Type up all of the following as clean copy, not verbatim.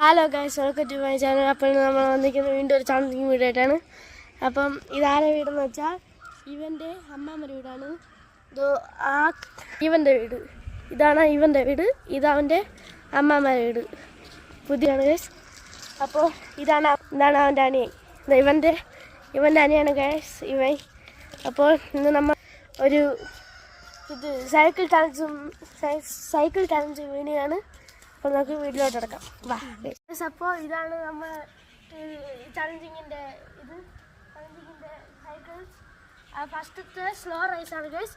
Hello guys, welcome to my channel. അപ്പോൾ നമ്മൾ വന്നിരിക്കുന്നത് വീണ്ടും ഒരു ചാനലിങ് വീഡിയോ ആയിട്ടാണ്. അപ്പം ഇതാരെ വീടെന്ന് വെച്ചാൽ ഇവൻ്റെ അമ്മാമ്മയുടെ വീടാണ്. ഇവൻ്റെ വീട് ഇതാണ്. ഇവൻ്റെ വീട് ഇതവൻ്റെ അമ്മാമ്മയുടെ വീട് പുതിയാണ് ഗൈസ്. അപ്പോൾ ഇതാണ് അവൻ്റെ അനിയൻ. ഇവൻ്റെ അനിയാണ് ഗൈസ് ഇവൻ. അപ്പോൾ ഇന്ന് നമ്മൾ ഒരു സൈക്കിൾ ചലഞ്ച് വീഡിയോയാണ്. അപ്പോൾ നമുക്ക് വീട്ടിലോട്ട് കിടക്കാം. വാ. അപ്പോൾ ഇതാണ് നമ്മൾ ചലഞ്ചിങ്ങിൻ്റെ സൈക്കിൾസ്. ഫസ്റ്റത്തെ സ്ലോ റൈസാണ് ഗൈസ്.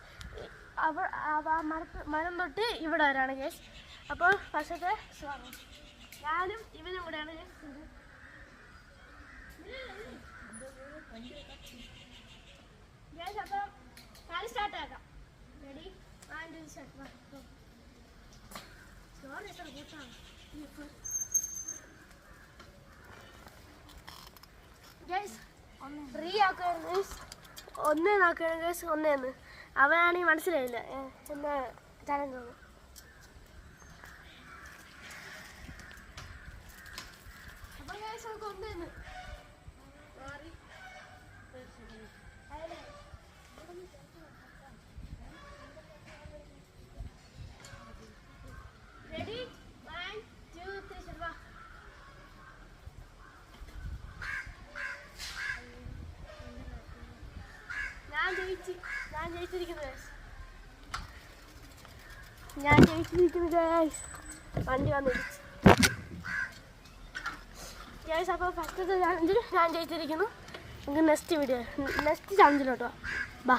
മരം തൊട്ട് ഇവിടെ വരാണ് ഗൈസ്. അപ്പോൾ ഫസ്റ്റത്തെ സ്ലോ റൈസ് ഞാനും ഇവനും കൂടെയാണ് ഗൈസ്. അപ്പോൾ കാല് സ്റ്റാർട്ട് ആക്കാം. റെഡി? ഒന്നേന്ന് അവനാണെങ്കിൽ മനസ്സിലായില്ല എന്നാ ചലഞ്ച്. അപ്പൊ നമുക്ക് ഒന്നേന്ന് ഞാൻ ജയിച്ചിരിക്കുന്നു ഗൈസ്. വണ്ടി വന്നിരിച്ചു ഗൈസ്. അപ്പോൾ ഫസ്റ്റത്തെ ചാലഞ്ചിൽ ഞാൻ ജയിച്ചിരിക്കുന്നു. നമുക്ക് നെക്സ്റ്റ് ചാലഞ്ചിലോട്ടോ ബാ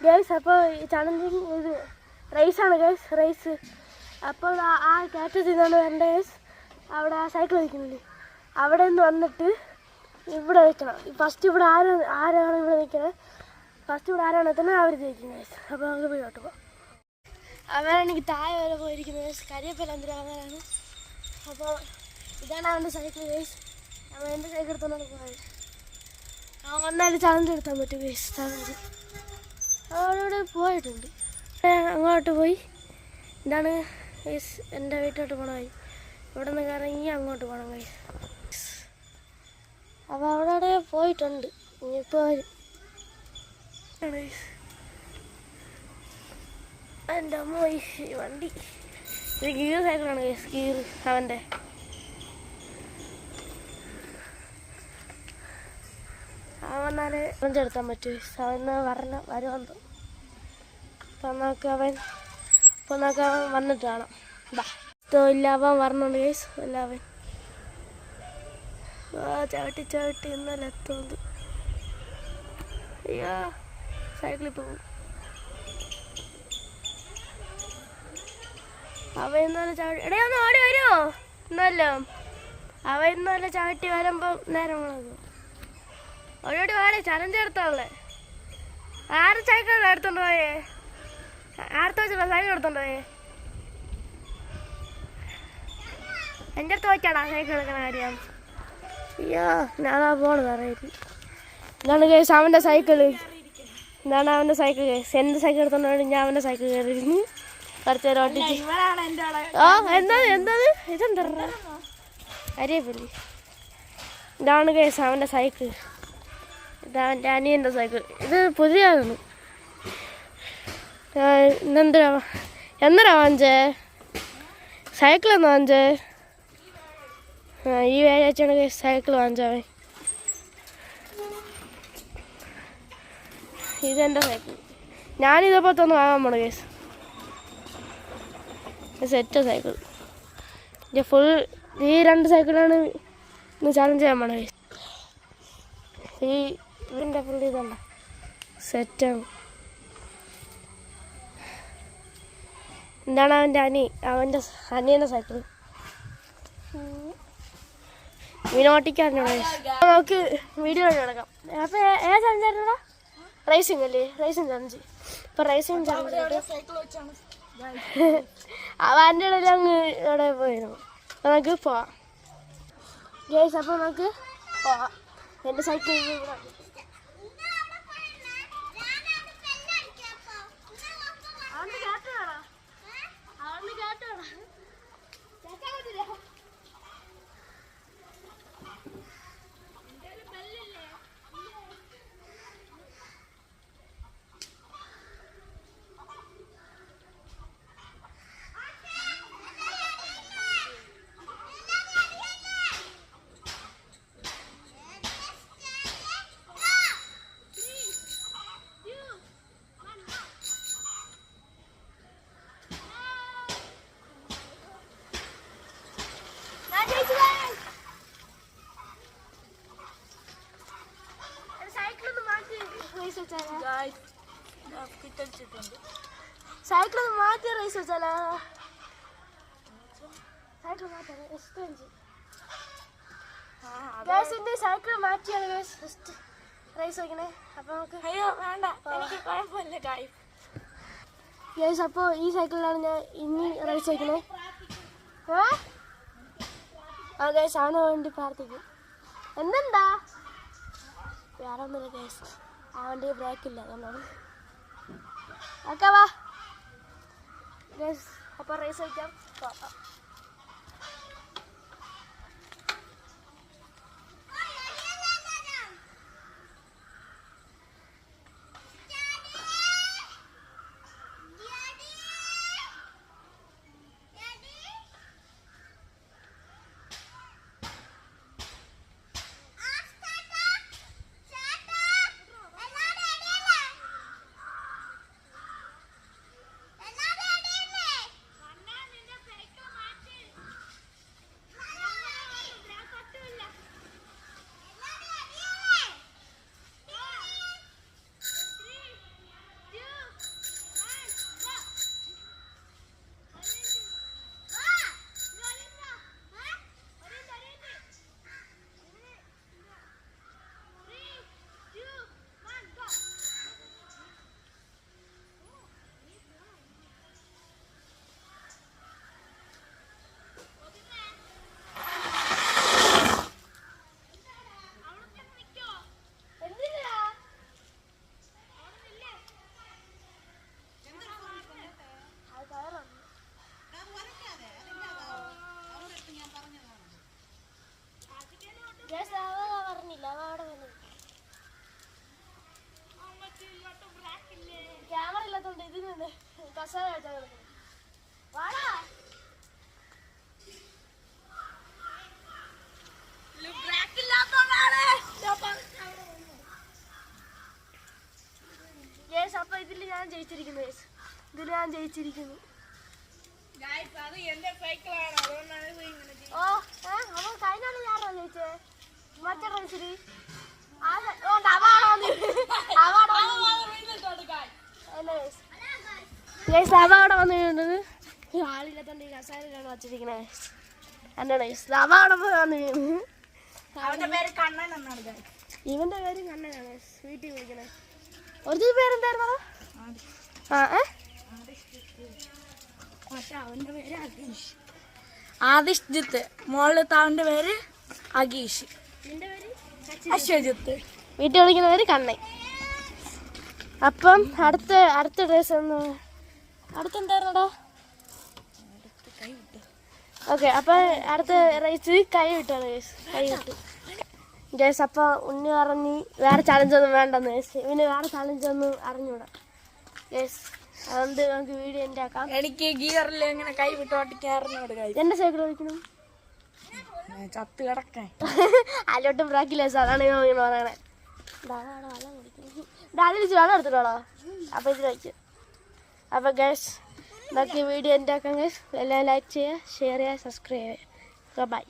ഗൈസ്. അപ്പോൾ ഈ ചാലഞ്ചിങ് ഇത് റേസാണ് ഗൈസ്, റേസ്. അപ്പോൾ ആ കയറ്റത്തിൽ നിന്നാണ് വരേണ്ട ഗൈസ്. അവിടെ ആ സൈക്കിൾ വയ്ക്കുന്നില്ലേ, അവിടെ നിന്ന് വന്നിട്ട് ഇവിടെ വയ്ക്കണം. ഫസ്റ്റ് ഇവിടെ ആരാണ് ഇവിടെ നിൽക്കുന്നത്, ഫസ്റ്റ് ഇവിടെ ആരാണ് എത്തുന്നത് അവർ ജയിക്കുന്നത് ഗൈസ്. അപ്പോൾ നമുക്ക് പോയിട്ട് പോകാം. അവനാണെങ്കിൽ താഴെ വരെ പോയിരിക്കുന്നത് ഗൈസ്. കരിയപ്പല്ല എന്തിനാണ്. അപ്പോൾ ഇതാണ് അവൻ്റെ സൈക്കിൾ ഗൈസ്. അവൻ എൻ്റെ സൈക്കിൾ എടുത്തോണ്ടാണ് പോയത്. അവൻ വന്നാലും ചലഞ്ച് എടുത്താൻ പറ്റും ഗൈസ്. ചലഞ്ച് അവനോട് പോയിട്ടുണ്ട്. അങ്ങോട്ട് പോയി. ഇതാണ് ഗൈസ് എൻ്റെ വീട്ടിലോട്ട് പോകണ വഴി. ഇവിടെ നിന്ന് കറങ്ങി അങ്ങോട്ട് പോകണം ഗൈസ്. അപ്പോൾ അവിടെ പോയിട്ടുണ്ട്. ഇനിയിപ്പോൾ വരും. എൻ്റെ അമ്മ വണ്ടി ഇത് ഗീർ സൈക്കിളാണ് ഗൈസ്. ഗീർ അവൻ്റെ. അവൻ വന്നാലേ എടുത്താൻ പറ്റും. അവന് വരുമെന്ന്. അപ്പം നമുക്ക് അവൻ വന്നിട്ട് കാണാം. ഇല്ല അവൻ വരണുണ്ട് ഗൈസ്. അല്ല അവൻ ചവിട്ടി ഇന്നലെ എത്തുന്നത്. അയ്യോ സൈക്കിളിൽ പോകും. അവ ഇന്നലെ ഒന്ന് ഓടി വരുമോ? ഇന്നല്ലോ അവ ഇന്നലെ ചവിട്ടി വരുമ്പോൾ നേരം മുളകും. ഓടി വാടേ ചലഞ്ച് എടുത്തോളേ. ആറ് സൈക്കിൾ എടുത്തോണ്ട് പോയേ. ആർത്ത് വെച്ചില്ല സൈക്കിൾ എടുത്തോണ്ട് പോയേ. എൻ്റെ അടുത്ത് വെച്ചാടാ സൈക്കിൾ എടുക്കണ കാര്യം. അയ്യോ ഞാനാ പോണത് അറിയില്ല. ഇതാണ് കേസ് അവൻ്റെ സൈക്കിള്. ഇതാണ് അവൻ്റെ സൈക്കിൾ കേസ്. എൻ്റെ സൈക്കിൾ എടുത്തോണ്ട് ഞാൻ അവൻ്റെ സൈക്കിൾ കയറിയിരുന്നു. കുറച്ച് നേരം ഓട്ടിച്ച്. എന്തത് ഇതെന്താ അരിയപ്പല്ലി. ഇതാണ് കേസ് അവൻ്റെ സൈക്കിൾ. ഇതവൻ്റെ അനിയൻ്റെ സൈക്കിൾ. ഇത് പുതിയതാണ്. എന്നരാ വാങ്ങിച്ചേ സൈക്കിളെന്ന് വാങ്ങിച്ചേ? ഈ വ്യാഴാഴ്ചയാണ് കേസ് സൈക്കിൾ വാങ്ങിച്ചവൻ. ഇതെൻ്റെ സൈക്കിൾ. ഞാനിതേപോലത്തെ ഒന്ന് വാങ്ങാൻ പോണ കേസ്. Set cycle. ഫുൾ ഈ രണ്ട് സൈക്കിളാണ് ഇന്ന് ചാലഞ്ച് ചെയ്യാൻ പോണ കേസ്. ഇതിൻ്റെ ഫുൾ ഇതല്ല സെറ്റാണ്. എന്താണ് അവൻ്റെ അനിയൻ്റെ സൈക്കിൾ. ഇവനോട്ടിക്കാരനാണ്. നമുക്ക് വീഡിയോ കിടക്കാം. അപ്പോൾ ഏതാ ചലഞ്ച് ആയിരുന്നടാ? റേസിംഗ് അല്ലേ? Racing challenge. ഇപ്പോൾ റേസിംഗ് ചലഞ്ച് അവൻ്റെ ഇടയിൽ അങ്ങ് ഇവിടെ പോയിരുന്നു. അപ്പോൾ നമുക്ക് പോവാം ഗൈസ്. അപ്പോൾ നമുക്ക് പോവാം. എൻ്റെ സൈക്കിൾ ഇവിടെ സൈക്കിൾ മാറ്റി റേസ് വെച്ചാലോ? സൈക്കിൾ മാറ്റാം സൈക്കിൾ മാറ്റിയാണ് ഫസ്റ്റ് റേസ് വയ്ക്കണേ. അപ്പോൾ നമുക്ക് അയ്യോ വേണ്ട, എനിക്ക് കുഴപ്പമില്ല ഗൈസ്. ഗൈസ് അപ്പോൾ ഈ സൈക്കിളിലാണ് ഞാൻ ഇനി റേസ് വയ്ക്കണേ. ആ ഗൈസ് അവന് വേണ്ടി പ്രാർത്ഥിക്കും. എന്തെന്താ വേറെ ഒന്നുമില്ല ഗൈസ്, ആ വണ്ടി ബ്രേക്കില്ല അതുകൊണ്ടാണ്. ഓക്കെ വാ ഗൈസ് അപ്പോൾ റേസ് വയ്ക്കാം. ക്യാമറ ഇല്ലാത്തോണ്ട് ഇതിനുണ്ട് കസാര വെച്ചാൽ വാടാ. അപ്പൊ ഇതിൽ ഞാൻ ജയിച്ചിരിക്കുന്നു. ഓ അവൻ കഴിഞ്ഞാണ് ഞാനോ ജയിച്ചേ മറ്റേ റേസിൽ. അവിടെ വന്ന് വീണത് ആളില്ലാത്തോണ്ട് ഈ കസാരയിലാണ് വച്ചിരിക്കണേ. എൻ്റെ അവ അവിടെ വന്ന് വീണ്. അവന്റെ പേര് കണ്ണൻ എന്നാണ്. ഇവന്റെ പേര് കണ്ണനാണ്. വീട്ടിൽ വിളിക്കണേ. ഒറിജിനൽ പേരെന്തായിരുന്നോ? പക്ഷെ അവന്റെ പേര് അഗീഷ്. ആദിഷ്ജിത്ത്. മോളിലത്തെ അവന്റെ പേര് അഗീഷ്. നിന്റെ പേര് അശ്വജിത്ത്. വീട്ടിൽ വിളിക്കുന്ന പേര് കണ്ണൻ. അപ്പം അടുത്ത ഡ്രസ് അടുത്തെന്തായിരുന്നടാ? ഓക്കെ അപ്പം അടുത്ത റേസ് കൈ വിട്ടാണ് കൈ വിട്ടു ഗേസ്. അപ്പോൾ ഉണ്ണി പറഞ്ഞ് വേറെ ചലഞ്ചൊന്നും വേണ്ടെന്ന് ഗേസ്. ഇവന് വേറെ ചലഞ്ചൊന്നും അറിഞ്ഞൂടാ ഗേസ്. അതുകൊണ്ട് നമുക്ക് വീഡിയോ എൻ്റെ ആക്കാം. എനിക്ക് ഗിയറിൽ ഇങ്ങനെ കൈ വിട്ട് ഓട്ടിക്കാറിനോട് കൈ. എൻ്റെ സൈക്കിൾ വിളിക്കണം ചത്ത് കിടക്കാൻ അതിലോട്ടും ബ്രാക്കില്ല. അതാണ് ഇങ്ങനെ പറയണേ. വെള്ളം കുടിക്കണം. അതിൽ വെള്ളം എടുത്തിട്ടോളോ. അപ്പോൾ ഇതിൽ വയ്ക്കും. അപ്പോൾ ഗേസ് നമുക്ക് വീഡിയോ എൻ്റെ ആക്കാം ഗേസ്. എല്ലാം ലൈക്ക് ചെയ്യുക, ഷെയർ ചെയ്യുക, സബ്സ്ക്രൈബ് ചെയ്യുക. ബൈ.